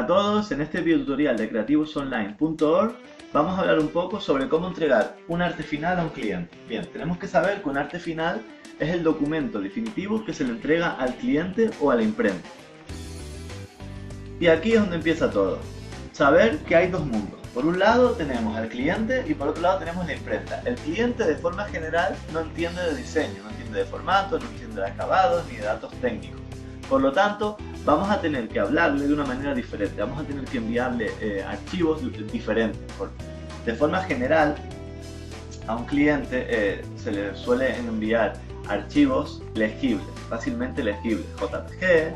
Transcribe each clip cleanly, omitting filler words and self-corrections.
todos, en este video tutorial de creativosonline.org vamos a hablar un poco sobre cómo entregar un arte final a un cliente. Bien, tenemos que saber que un arte final es el documento definitivo que se le entrega al cliente o a la imprenta. Y aquí es donde empieza todo. Saber que hay dos mundos. Por un lado tenemos al cliente y por otro lado tenemos la imprenta. El cliente de forma general no entiende de diseño, no entiende de formato, no entiende de acabados ni de datos técnicos. Por lo tanto, vamos a tener que hablarle de una manera diferente, vamos a tener que enviarle archivos diferentes. De forma general, a un cliente se le suele enviar archivos legibles, fácilmente legibles, JPG,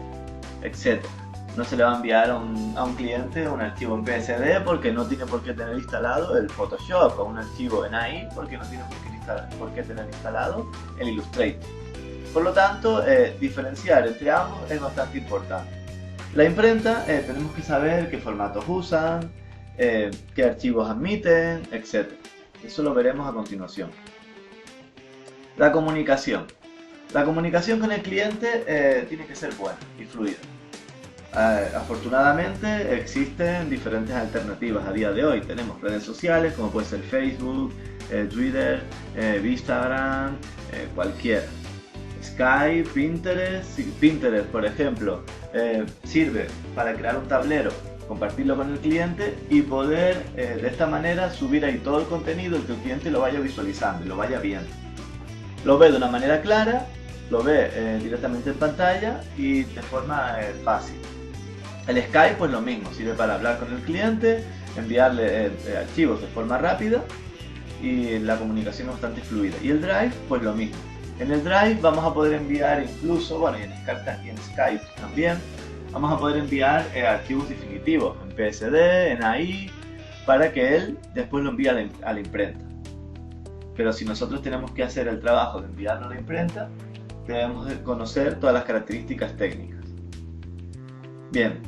etc. No se le va a enviar a un cliente un archivo en PSD porque no tiene por qué tener instalado el Photoshop, o un archivo en AI porque no tiene por qué tener instalado el Illustrator. Por lo tanto, diferenciar entre ambos es bastante importante. La imprenta, tenemos que saber qué formatos usan, qué archivos admiten, etc. Eso lo veremos a continuación. La comunicación. La comunicación con el cliente tiene que ser buena y fluida. Afortunadamente existen diferentes alternativas a día de hoy. Tenemos redes sociales como puede ser Facebook, Twitter, Instagram, cualquiera. Skype, Pinterest por ejemplo, sirve para crear un tablero, compartirlo con el cliente y poder de esta manera subir ahí todo el contenido y que el cliente lo vaya visualizando y lo vaya viendo. Lo ve de una manera clara, lo ve directamente en pantalla y de forma fácil. El Skype pues lo mismo, sirve para hablar con el cliente, enviarle archivos de forma rápida y la comunicación es bastante fluida. Y el Drive pues lo mismo. En el Drive vamos a poder enviar incluso, bueno, y en Skype también, vamos a poder enviar archivos definitivos en PSD, en AI, para que él después lo envíe a la imprenta. Pero si nosotros tenemos que hacer el trabajo de enviarlo a la imprenta, debemos de conocer todas las características técnicas. Bien,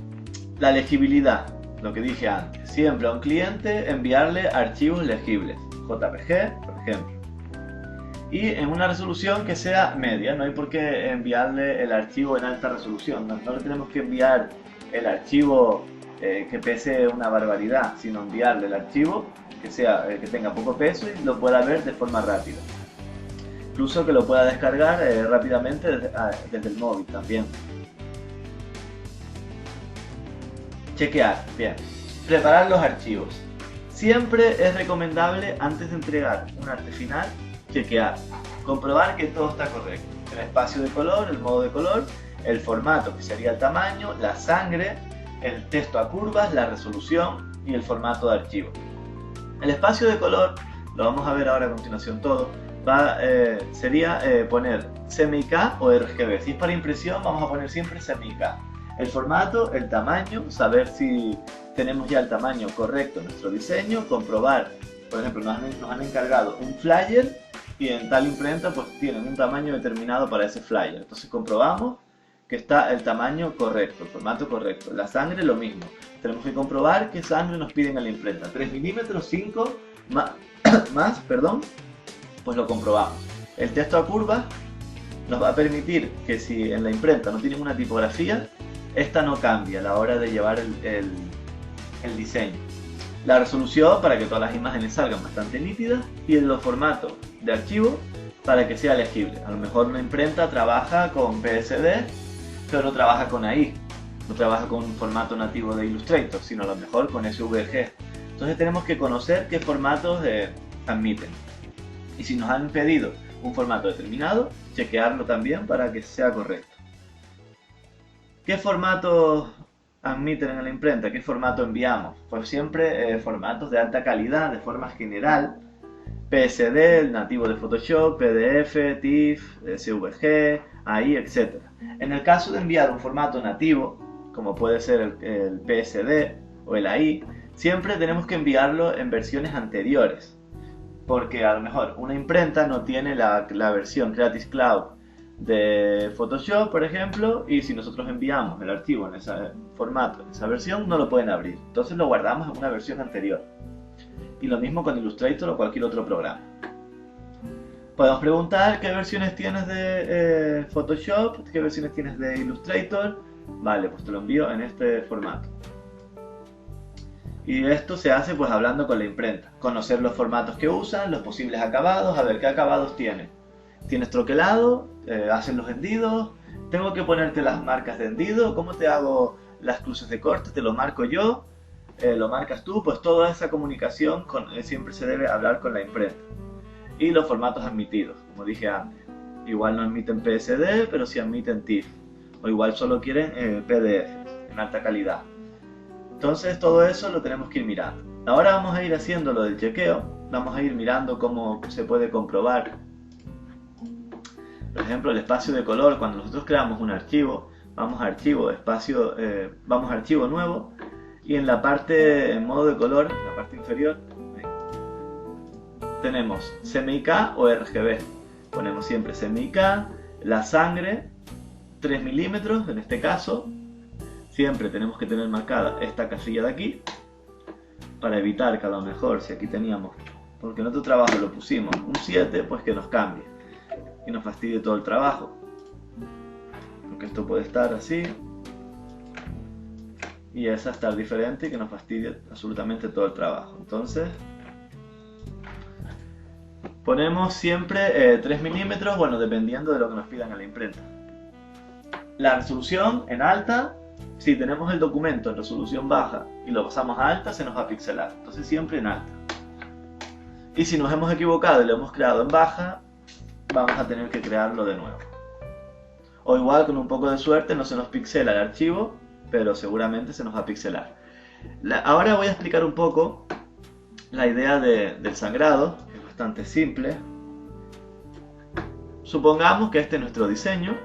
la legibilidad, lo que dije antes, siempre a un cliente enviarle archivos legibles, JPG, por ejemplo. Y en una resolución que sea media, no hay por qué enviarle el archivo en alta resolución, no le tenemos que enviar el archivo que pese una barbaridad, sino enviarle el archivo que tenga poco peso y lo pueda ver de forma rápida. Incluso que lo pueda descargar rápidamente desde el móvil también. Chequear, bien. Preparar los archivos. Siempre es recomendable antes de entregar un arte final, chequear, comprobar que todo está correcto. El espacio de color, el modo de color, el formato que sería el tamaño, la sangre, el texto a curvas, la resolución y el formato de archivo. El espacio de color, lo vamos a ver ahora a continuación todo, sería poner CMYK o RGB. Si es para impresión vamos a poner siempre CMYK. El formato, el tamaño, saber si tenemos ya el tamaño correcto en nuestro diseño, comprobar, por ejemplo, nos han encargado un flyer y en tal imprenta pues tienen un tamaño determinado para ese flyer. Entonces comprobamos que está el tamaño correcto, el formato correcto. La sangre lo mismo. Tenemos que comprobar qué sangre nos piden a la imprenta. 3 milímetros, 5 más, pues lo comprobamos. El texto a curvas nos va a permitir que si en la imprenta no tienen una tipografía, esta no cambia a la hora de llevar el diseño. La resolución para que todas las imágenes salgan bastante nítidas y en los formatos de archivo para que sea legible. A lo mejor una imprenta trabaja con PSD, pero no trabaja con AI, no trabaja con un formato nativo de Illustrator, sino a lo mejor con SVG. Entonces tenemos que conocer qué formatos admiten. Y si nos han pedido un formato determinado, chequearlo también para que sea correcto. ¿Qué formatos admiten en la imprenta? ¿Qué formato enviamos? Pues siempre formatos de alta calidad, de forma general. PSD, el nativo de Photoshop, PDF, TIFF, SVG, AI, etc. En el caso de enviar un formato nativo, como puede ser el PSD o el AI, siempre tenemos que enviarlo en versiones anteriores. Porque a lo mejor una imprenta no tiene la versión Creative Cloud de Photoshop, por ejemplo, y si nosotros enviamos el archivo en ese formato, en esa versión, no lo pueden abrir. Entonces lo guardamos en una versión anterior. Y lo mismo con Illustrator o cualquier otro programa. Podemos preguntar qué versiones tienes de Photoshop, qué versiones tienes de Illustrator. Vale, pues te lo envío en este formato. Y esto se hace pues hablando con la imprenta, conocer los formatos que usan, los posibles acabados, a ver qué acabados tienen. ¿Tienes troquelado? ¿Hacen los hendidos? ¿Tengo que ponerte las marcas de hendido? ¿Cómo te hago las cruces de corte? ¿Te lo marco yo? ¿Lo marcas tú? Pues toda esa comunicación siempre se debe hablar con la imprenta. Y los formatos admitidos, como dije antes. Igual no admiten PSD, pero sí admiten TIFF. O igual solo quieren PDF en alta calidad. Entonces todo eso lo tenemos que ir mirando. Ahora vamos a ir haciendo lo del chequeo. Vamos a ir mirando cómo se puede comprobar. Por ejemplo, el espacio de color. Cuando nosotros creamos un archivo, vamos a archivo, vamos a archivo nuevo. Y en la parte, en modo de color, en la parte inferior, tenemos CMYK o RGB. Ponemos siempre CMYK, la sangre, 3 milímetros en este caso. Siempre tenemos que tener marcada esta casilla de aquí, para evitar que a lo mejor, si aquí teníamos, porque en otro trabajo lo pusimos un 7, pues que nos cambie y nos fastidie todo el trabajo. Porque esto puede estar así y esa estar diferente y que nos fastidie absolutamente todo el trabajo. Entonces ponemos siempre 3 milímetros, bueno, dependiendo de lo que nos pidan en la imprenta. La resolución en alta. Si tenemos el documento en resolución baja y lo pasamos a alta, se nos va a pixelar. Entonces siempre en alta. Y si nos hemos equivocado y lo hemos creado en baja, vamos a tener que crearlo de nuevo. O igual, con un poco de suerte, no se nos pixela el archivo, pero seguramente se nos va a pixelar. Ahora voy a explicar un poco la idea del sangrado, que es bastante simple. Supongamos que este es nuestro diseño.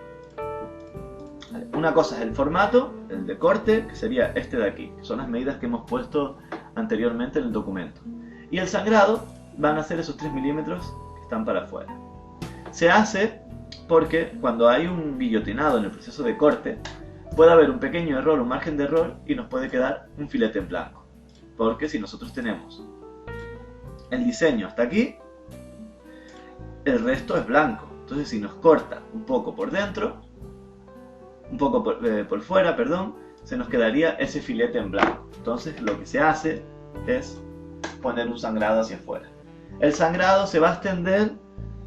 Una cosa es el formato, el de corte, que sería este de aquí, que son las medidas que hemos puesto anteriormente en el documento. Y el sangrado van a ser esos 3 milímetros que están para afuera. Se hace porque cuando hay un guillotinado en el proceso de corte, puede haber un pequeño error, un margen de error, y nos puede quedar un filete en blanco. Porque si nosotros tenemos el diseño hasta aquí, el resto es blanco. Entonces si nos corta un poco por dentro, un poco por fuera, perdón, se nos quedaría ese filete en blanco. Entonces lo que se hace es poner un sangrado hacia afuera. El sangrado se va a extender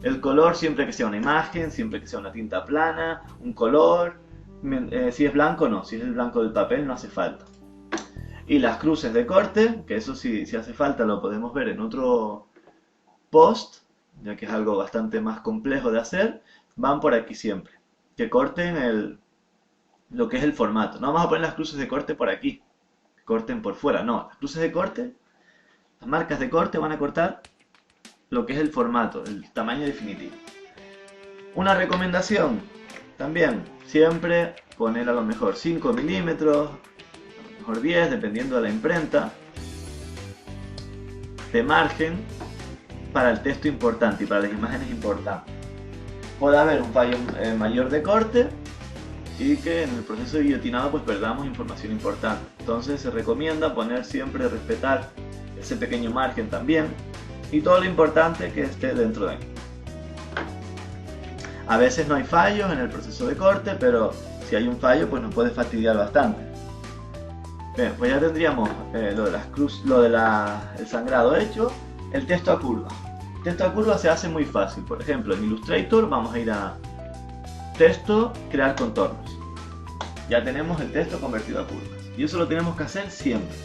el color siempre que sea una imagen, siempre que sea una tinta plana, un color. Si es blanco no, si es el blanco del papel no hace falta. Y las cruces de corte, que eso si hace falta lo podemos ver en otro post, ya que es algo bastante más complejo de hacer, van por aquí siempre. Que corten lo que es el formato. No vamos a poner las cruces de corte por aquí, corten por fuera, no. Las cruces de corte, las marcas de corte van a cortar lo que es el formato, el tamaño definitivo. Una recomendación también, siempre poner a lo mejor 5 milímetros, a lo mejor 10, dependiendo de la imprenta, de margen para el texto importante y para las imágenes importantes. Puede haber un fallo mayor de corte y que en el proceso de guillotinado pues perdamos información importante. Entonces se recomienda poner siempre, respetar ese pequeño margen también y todo lo importante que esté dentro de aquí. A veces no hay fallos en el proceso de corte, pero si hay un fallo pues nos puede fastidiar bastante. Bien, pues ya tendríamos el sangrado hecho. El texto a curva. El texto a curva se hace muy fácil. Por ejemplo, en Illustrator vamos a ir a texto, crear contornos. Ya tenemos el texto convertido a curvas. Y eso lo tenemos que hacer siempre.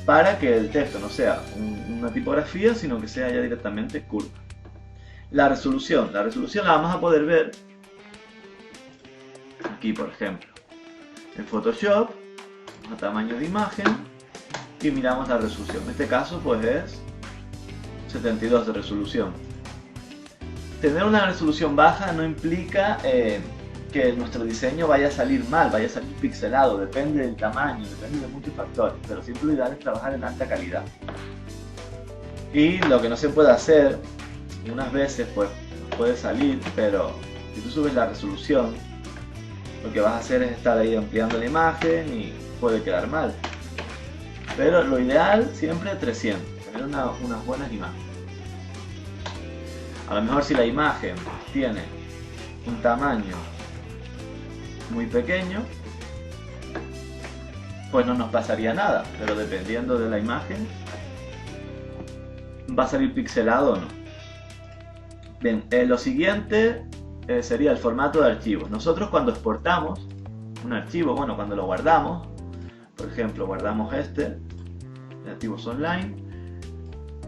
Para que el texto no sea una tipografía, sino que sea ya directamente curva. La resolución la vamos a poder ver aquí, por ejemplo. En Photoshop, a tamaño de imagen, y miramos la resolución. En este caso, pues es 72 de resolución. Tener una resolución baja no implica que nuestro diseño vaya a salir mal, vaya a salir pixelado, depende del tamaño, depende de muchos factores, pero siempre lo ideal es trabajar en alta calidad. Y lo que no se puede hacer, unas veces pues puede salir, pero si tú subes la resolución, lo que vas a hacer es estar ahí ampliando la imagen y puede quedar mal. Pero lo ideal siempre es 300, tener unas buenas imágenes. A lo mejor si la imagen tiene un tamaño muy pequeño, pues no nos pasaría nada, pero dependiendo de la imagen va a salir pixelado o no. Bien, lo siguiente sería el formato de archivo. Nosotros cuando exportamos un archivo, bueno, cuando lo guardamos, por ejemplo, guardamos este, Creativos Online,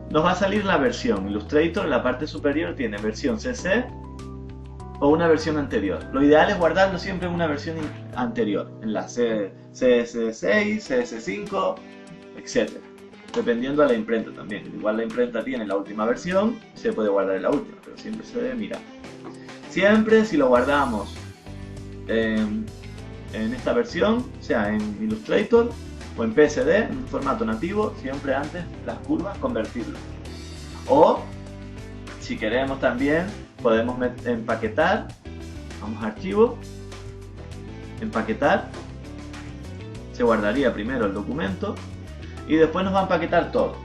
nos va a salir la versión. Illustrator en la parte superior tiene versión CC o una versión anterior. Lo ideal es guardarlo siempre en una versión anterior, en la CS6, CS5, etc. Dependiendo de la imprenta también. Igual la imprenta tiene la última versión, se puede guardar en la última, pero siempre se debe mirar. Siempre si lo guardamos en esta versión, sea en Illustrator o en PSD, en formato nativo, siempre antes las curvas convertirlo. O si queremos también podemos empaquetar, vamos a archivo, empaquetar, se guardaría primero el documento y después nos va a empaquetar todo.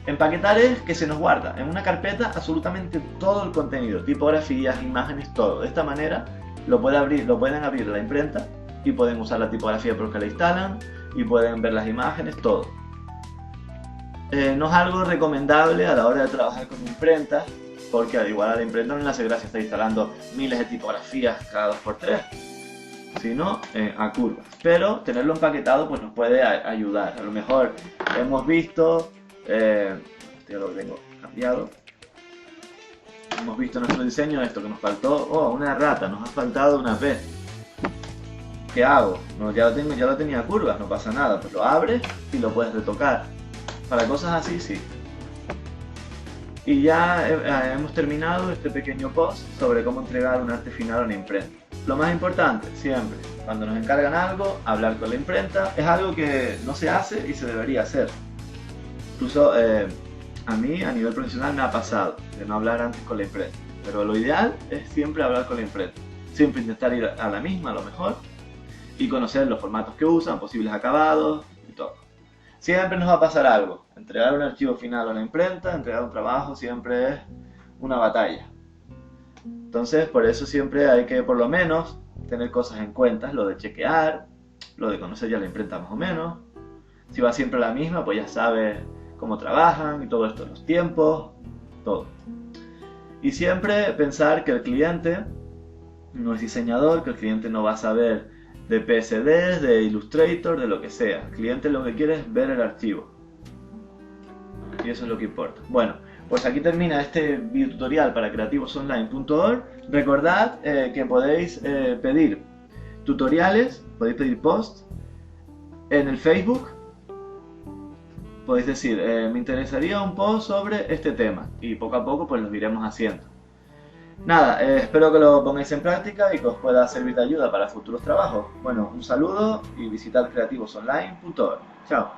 Empaquetar es que se nos guarda en una carpeta absolutamente todo el contenido, tipografías, imágenes, todo. De esta manera lo pueden abrir la imprenta y pueden usar la tipografía porque la instalan y pueden ver las imágenes, todo. No es algo recomendable a la hora de trabajar con imprentas, porque al igual a la imprenta no le hace gracia estar instalando miles de tipografías cada 2×3, sino a curvas. Pero tenerlo empaquetado pues nos puede ayudar. A lo mejor hemos visto, ya lo tengo cambiado, hemos visto en nuestro diseño esto que nos faltó, una rata, nos ha faltado una P. ¿Qué hago? No, ya lo tenía curvas, no pasa nada, pues lo abres y lo puedes retocar. Para cosas así sí. Y ya hemos terminado este pequeño post sobre cómo entregar un arte final a una imprenta. Lo más importante, siempre, cuando nos encargan algo, hablar con la imprenta. Es algo que no se hace y se debería hacer. Incluso a mí, a nivel profesional, me ha pasado de no hablar antes con la imprenta. Pero lo ideal es siempre hablar con la imprenta. Siempre intentar ir a la misma, a lo mejor, y conocer los formatos que usan, posibles acabados y todo. Siempre nos va a pasar algo. Entregar un archivo final a la imprenta, entregar un trabajo, siempre es una batalla. Entonces, por eso siempre hay que, por lo menos, tener cosas en cuenta. Lo de chequear, lo de conocer ya la imprenta más o menos. Si va siempre la misma, pues ya sabes cómo trabajan y todo esto, los tiempos, todo. Y siempre pensar que el cliente no es diseñador, que el cliente no va a saber de PSD, de Illustrator, de lo que sea. El cliente lo que quiere es ver el archivo. Y eso es lo que importa. Bueno, pues aquí termina este video tutorial para creativosonline.org. Recordad que podéis pedir tutoriales, podéis pedir posts en el Facebook. Podéis decir, me interesaría un post sobre este tema. Y poco a poco pues lo iremos haciendo. Nada, espero que lo pongáis en práctica y que os pueda servir de ayuda para futuros trabajos. Bueno, un saludo y visitad creativosonline.org. Chao.